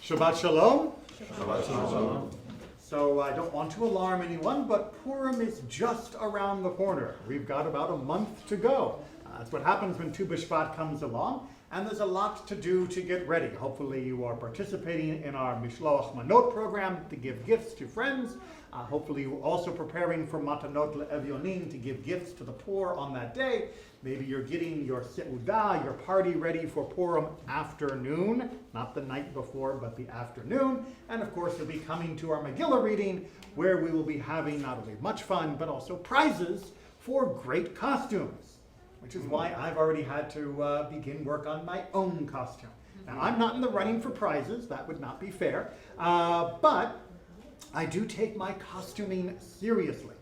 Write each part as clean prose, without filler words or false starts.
Shabbat Shalom. Shabbat Shalom. So I don't want to alarm anyone, but Purim is just around the corner. We've got about a month to go. That's what happens when Tu B'Shvat comes along, and there's a lot to do to get ready. Hopefully you are participating in our Mishloach Manot program to give gifts to friends. Hopefully you're also preparing for Matanot LeEvyonim to give gifts to the poor on that day. Maybe you're getting your Seudah, your party ready for Purim afternoon, not the night before, but the afternoon. And of course, you'll be coming to our Megillah reading, where we will be having not only much fun, but also prizes for great costumes, which is why I've already had to begin work on my own costume. Now, I'm not in the running for prizes. That would not be fair. But I do take my costuming seriously.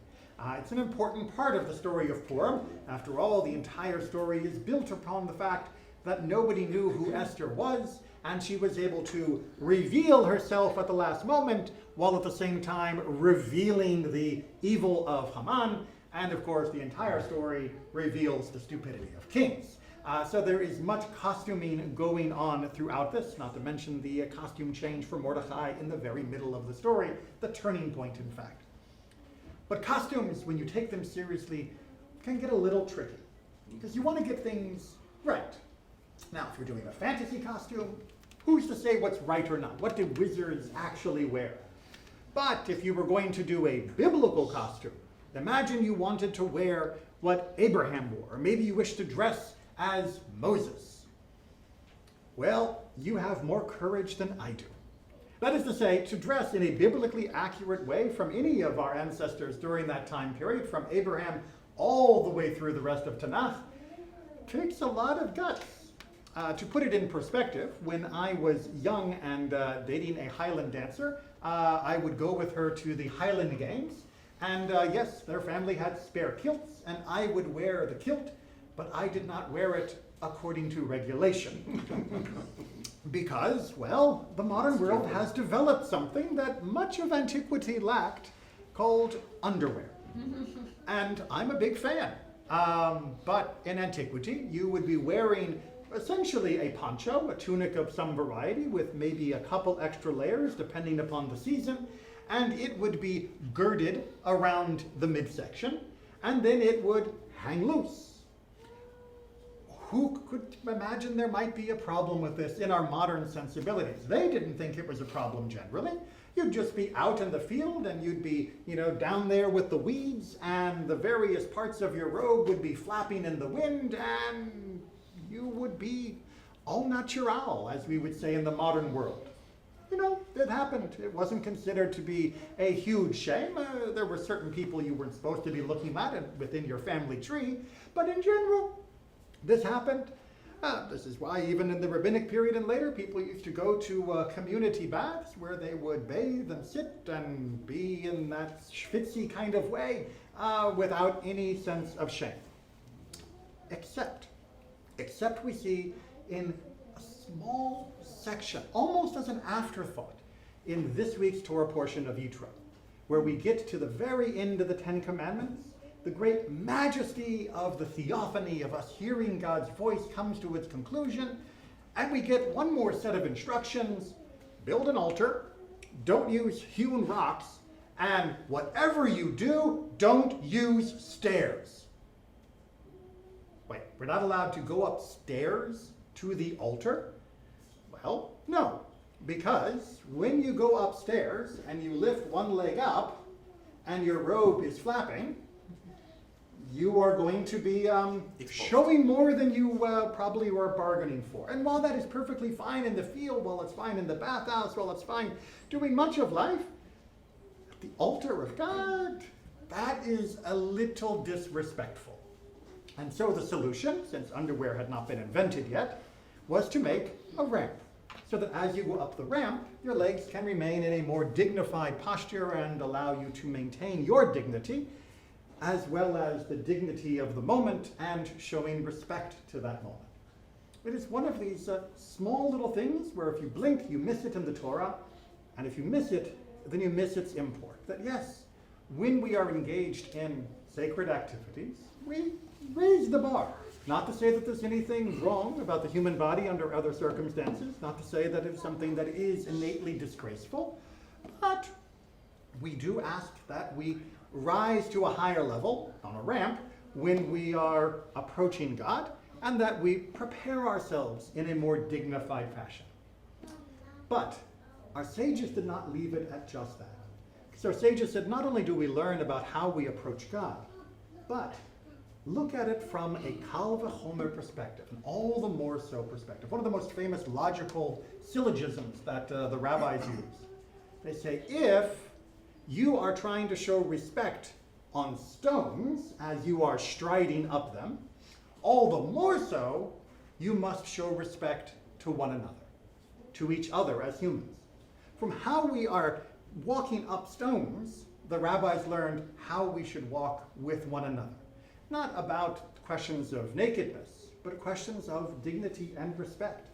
It's an important part of the story of Purim. After all, the entire story is built upon the fact that nobody knew who Esther was, and she was able to reveal herself at the last moment, while at the same time revealing the evil of Haman. And of course, the entire story reveals the stupidity of kings. So there is much costuming going on throughout this, not to mention the costume change for Mordechai in the very middle of the story, the turning point, in fact. But costumes, when you take them seriously, can get a little tricky, because you want to get things right. Now, if you're doing a fantasy costume, who's to say what's right or not? What do wizards actually wear? But if you were going to do a biblical costume, imagine you wanted to wear what Abraham wore, or maybe you wish to dress as Moses. Well, you have more courage than I do. That is to say, to dress in a biblically accurate way from any of our ancestors during that time period, from Abraham all the way through the rest of Tanakh, takes a lot of guts. To put it in perspective, when I was young and dating a Highland dancer, I would go with her to the Highland Games, and yes, their family had spare kilts, and I would wear the kilt, but I did not wear it according to regulation. Because, well, the modern world has developed something that much of antiquity lacked, called underwear. And I'm a big fan. But in antiquity, you would be wearing essentially a poncho, a tunic of some variety, with maybe a couple extra layers depending upon the season, and it would be girded around the midsection, and then it would hang loose. Who could imagine there might be a problem with this in our modern sensibilities? They didn't think it was a problem generally. You'd just be out in the field and you'd be, down there with the weeds, and the various parts of your robe would be flapping in the wind, and you would be au naturel, as we would say in the modern world. It happened. It wasn't considered to be a huge shame. There were certain people you weren't supposed to be looking at within your family tree, but in general, this happened. This is why even in the rabbinic period and later, people used to go to community baths where they would bathe and sit and be in that schwitzy kind of way without any sense of shame. Except we see in a small section, almost as an afterthought, in this week's Torah portion of Yitro, where we get to the very end of the Ten Commandments. The great majesty of the theophany of us hearing God's voice comes to its conclusion, and we get one more set of instructions: build an altar, don't use hewn rocks, and whatever you do, don't use stairs. Wait, we're not allowed to go upstairs to the altar? Well, no, because when you go upstairs and you lift one leg up and your robe is flapping, you are going to be showing more than you probably were bargaining for. And while that is perfectly fine in the field, while it's fine in the bathhouse, while it's fine doing much of life, at the altar of God, that is a little disrespectful. And so the solution, since underwear had not been invented yet, was to make a ramp, so that as you go up the ramp, your legs can remain in a more dignified posture and allow you to maintain your dignity, as well as the dignity of the moment and showing respect to that moment. It is one of these small little things where if you blink, you miss it in the Torah, and if you miss it, then you miss its import. That yes, when we are engaged in sacred activities, we raise the bar. Not to say that there's anything wrong about the human body under other circumstances, not to say that it's something that is innately disgraceful, but we do ask that we rise to a higher level on a ramp when we are approaching God, and that we prepare ourselves in a more dignified fashion. But our sages did not leave it at just that. Because our sages said not only do we learn about how we approach God, but look at it from a Kal v'chomer perspective, an all the more so perspective. One of the most famous logical syllogisms that the rabbis use. They say, if you are trying to show respect on stones as you are striding up them, all the more so you must show respect to one another, to each other as humans. From how we are walking up stones, the rabbis learned how we should walk with one another. Not about questions of nakedness, but questions of dignity and respect.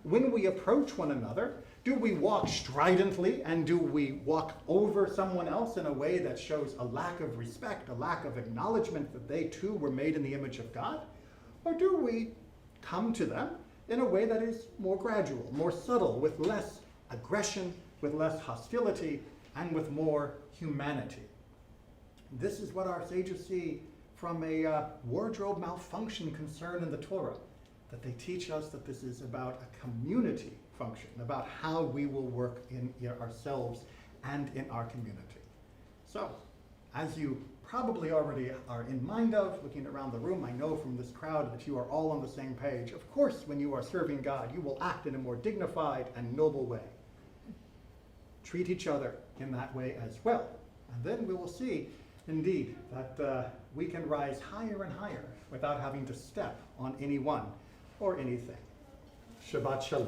When we approach one another, do we walk stridently and do we walk over someone else in a way that shows a lack of respect, a lack of acknowledgement that they too were made in the image of God? Or do we come to them in a way that is more gradual, more subtle, with less aggression, with less hostility, and with more humanity? This is what our sages see from a wardrobe malfunction concern in the Torah, that they teach us that this is about a community function, about how we will work in ourselves and in our community. So, as you probably already are in mind of, looking around the room, I know from this crowd that you are all on the same page. Of course, when you are serving God, you will act in a more dignified and noble way. Treat each other in that way as well. And then we will see, indeed, that we can rise higher and higher without having to step on anyone or anything. Shabbat Shalom.